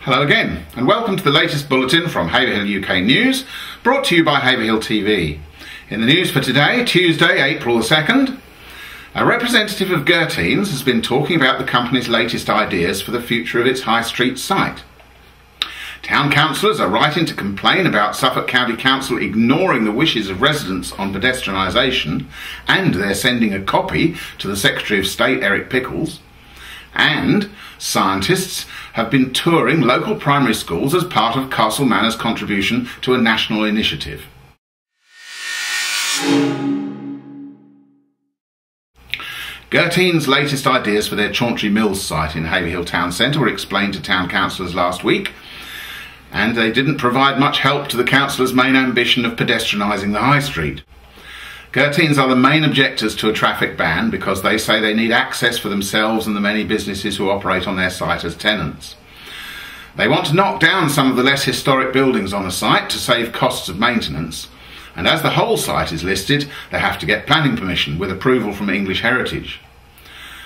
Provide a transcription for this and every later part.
Hello again, and welcome to the latest bulletin from Haverhill UK News, brought to you by Haverhill TV. In the news for today, Tuesday, April the 2nd, a representative of Gurteens has been talking about the company's latest ideas for the future of its High Street site. Town councillors are writing to complain about Suffolk County Council ignoring the wishes of residents on pedestrianisation, and they're sending a copy to the Secretary of State, Pickles. And scientists have been touring local primary schools as part of Castle Manor's contribution to a national initiative. Gurteens' latest ideas for their Chauncey Mills site in Haverhill Town Centre were explained to town councillors last week, and they didn't provide much help to the councillors' main ambition of pedestrianising the High Street. Gurteens are the main objectors to a traffic ban because they say they need access for themselves and the many businesses who operate on their site as tenants. They want to knock down some of the less historic buildings on the site to save costs of maintenance, and as the whole site is listed, they have to get planning permission with approval from English Heritage.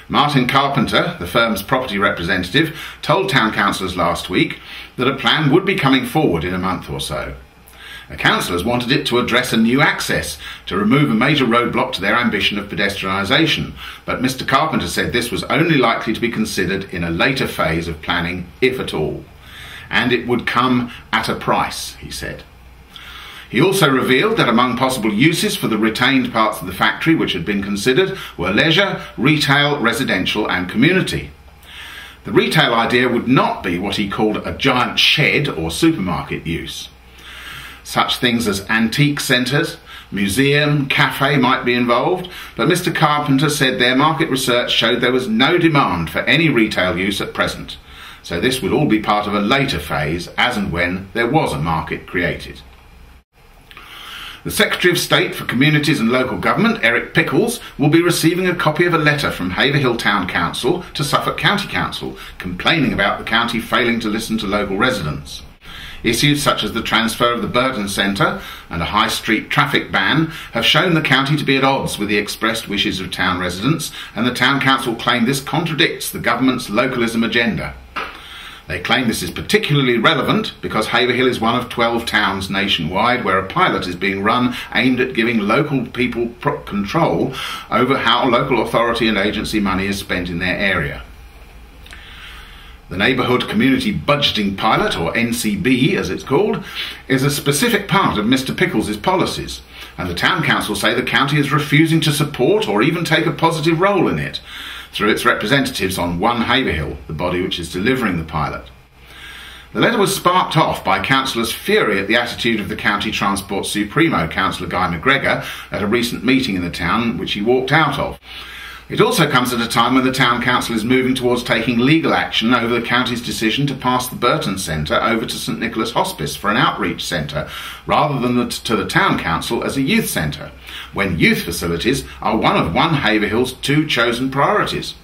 Martin Carpenter, the firm's property representative, told town councillors last week that a plan would be coming forward in a month or so. The councillors wanted it to address a new access to remove a major roadblock to their ambition of pedestrianisation, but Mr Carpenter said this was only likely to be considered in a later phase of planning, if at all. And it would come at a price, he said. He also revealed that among possible uses for the retained parts of the factory which had been considered were leisure, retail, residential and community. The retail idea would not be what he called a giant shed or supermarket use. Such things as antique centres, museum, cafe might be involved, but Mr Carpenter said their market research showed there was no demand for any retail use at present, so this would all be part of a later phase as and when there was a market created. The Secretary of State for Communities and Local Government, Pickles, will be receiving a copy of a letter from Haverhill Town Council to Suffolk County Council complaining about the county failing to listen to local residents. Issues such as the transfer of the Burton Centre and a high street traffic ban have shown the county to be at odds with the expressed wishes of town residents, and the Town Council claim this contradicts the government's localism agenda. They claim this is particularly relevant because Haverhill is one of 12 towns nationwide where a pilot is being run aimed at giving local people control over how local authority and agency money is spent in their area. The Neighbourhood Community Budgeting Pilot, or NCB as it's called, is a specific part of Mr Pickles' policies, and the Town Council say the county is refusing to support or even take a positive role in it through its representatives on One Haverhill, the body which is delivering the pilot. The letter was sparked off by councillors' fury at the attitude of the County Transport Supremo, Councillor Guy McGregor, at a recent meeting in the town which he walked out of. It also comes at a time when the Town Council is moving towards taking legal action over the county's decision to pass the Burton Centre over to St Nicholas Hospice for an outreach centre, rather than to the Town Council as a youth centre, when youth facilities are one of One Haverhill's two chosen priorities.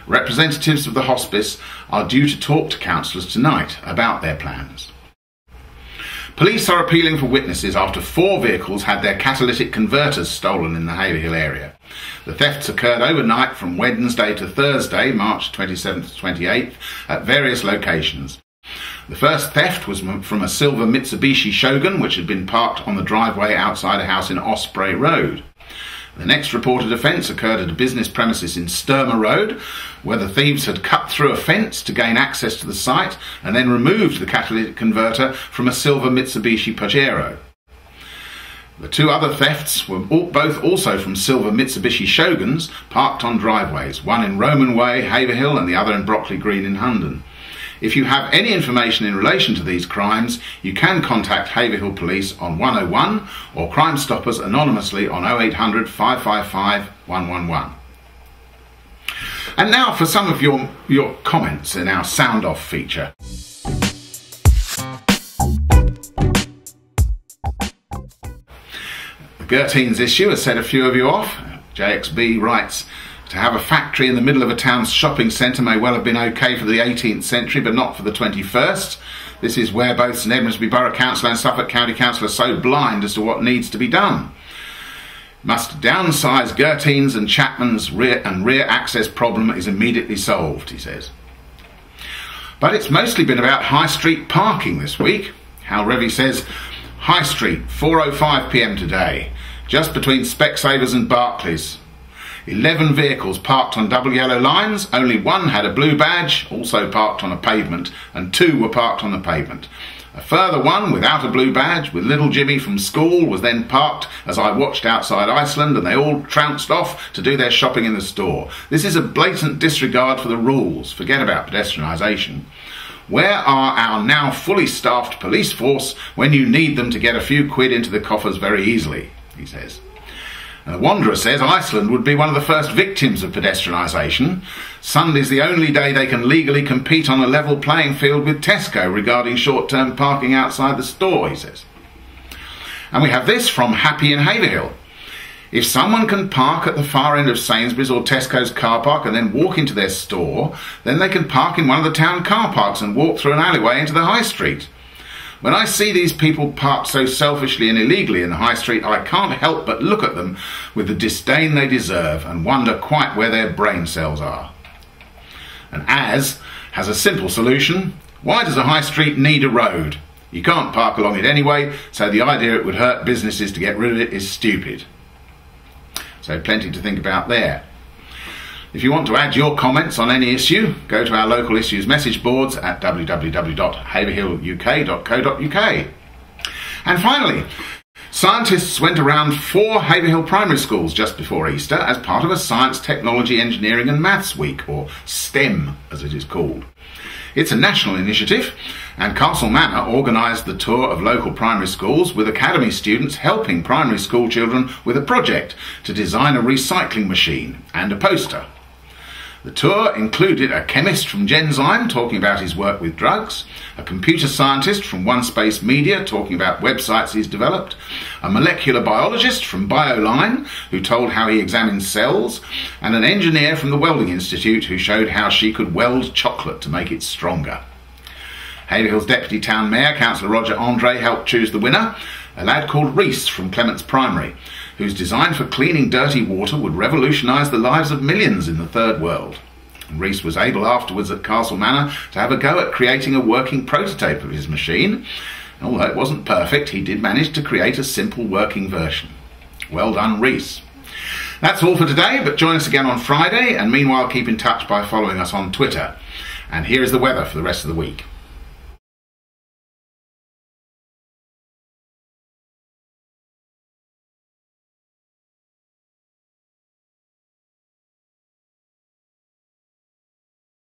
Representatives of the hospice are due to talk to councillors tonight about their plans. Police are appealing for witnesses after 4 vehicles had their catalytic converters stolen in the Haverhill area. The thefts occurred overnight from Wednesday to Thursday, March 27th to 28th, at various locations. The first theft was from a silver Mitsubishi Shogun which had been parked on the driveway outside a house in Osprey Road. The next reported offence occurred at a business premises in Sturmer Road, where the thieves had cut through a fence to gain access to the site and then removed the catalytic converter from a silver Mitsubishi Pajero. The 2 other thefts were both also from silver Mitsubishi Shoguns parked on driveways, one in Roman Way, Haverhill, and the other in Brockley Green in Hunden. If you have any information in relation to these crimes, you can contact Haverhill Police on 101 or Crime Stoppers anonymously on 0800 555 111. And now for some of your comments in our Sound Off feature. The Gurteens issue has set a few of you off. JXB writes, to have a factory in the middle of a town's shopping centre may well have been okay for the 18th century, but not for the 21st. This is where both St Edmundsbury Borough Council and Suffolk County Council are so blind as to what needs to be done. Must downsize Gurteens and Chapman's rear access problem is immediately solved, he says. But it's mostly been about high street parking this week. Hal Revy says, High Street, 4:05 p.m. today, just between Specsavers and Barclays. 11 vehicles parked on double yellow lines, only one had a blue badge, also parked on a pavement, and 2 were parked on the pavement. A further one without a blue badge, with little Jimmy from school, was then parked as I watched outside Iceland, and they all trounced off to do their shopping in the store. This is a blatant disregard for the rules. Forget about pedestrianisation. Where are our now fully staffed police force when you need them to get a few quid into the coffers very easily, he says. The Wanderer says Iceland would be one of the first victims of pedestrianisation. Sunday's the only day they can legally compete on a level playing field with Tesco regarding short-term parking outside the store, he says. And we have this from Happy in Haverhill. If someone can park at the far end of Sainsbury's or Tesco's car park and then walk into their store, then they can park in one of the town car parks and walk through an alleyway into the high street. When I see these people parked so selfishly and illegally in the high street, I can't help but look at them with the disdain they deserve and wonder quite where their brain cells are. And Az has a simple solution. Why does a high street need a road? You can't park along it anyway, so the idea it would hurt businesses to get rid of it is stupid. So plenty to think about there. If you want to add your comments on any issue, go to our local issues message boards at www.haverhilluk.co.uk. And finally, scientists went around 4 Haverhill primary schools just before Easter as part of a Science, Technology, Engineering and Maths Week, or STEM as it is called. It's a national initiative, and Castle Manor organised the tour of local primary schools with academy students helping primary school children with a project to design a recycling machine and a poster. The tour included a chemist from Genzyme talking about his work with drugs, a computer scientist from One Space Media talking about websites he's developed, a molecular biologist from BioLine who told how he examines cells, and an engineer from the Welding Institute who showed how she could weld chocolate to make it stronger. Haverhill's Deputy Town Mayor, Councillor Roger Andre, helped choose the winner, a lad called Reese from Clements Primary, whose design for cleaning dirty water would revolutionise the lives of millions in the Third World. And Reese was able afterwards at Castle Manor to have a go at creating a working prototype of his machine. And although it wasn't perfect, he did manage to create a simple working version. Well done, Reese. That's all for today, but join us again on Friday, and meanwhile keep in touch by following us on Twitter. And here is the weather for the rest of the week.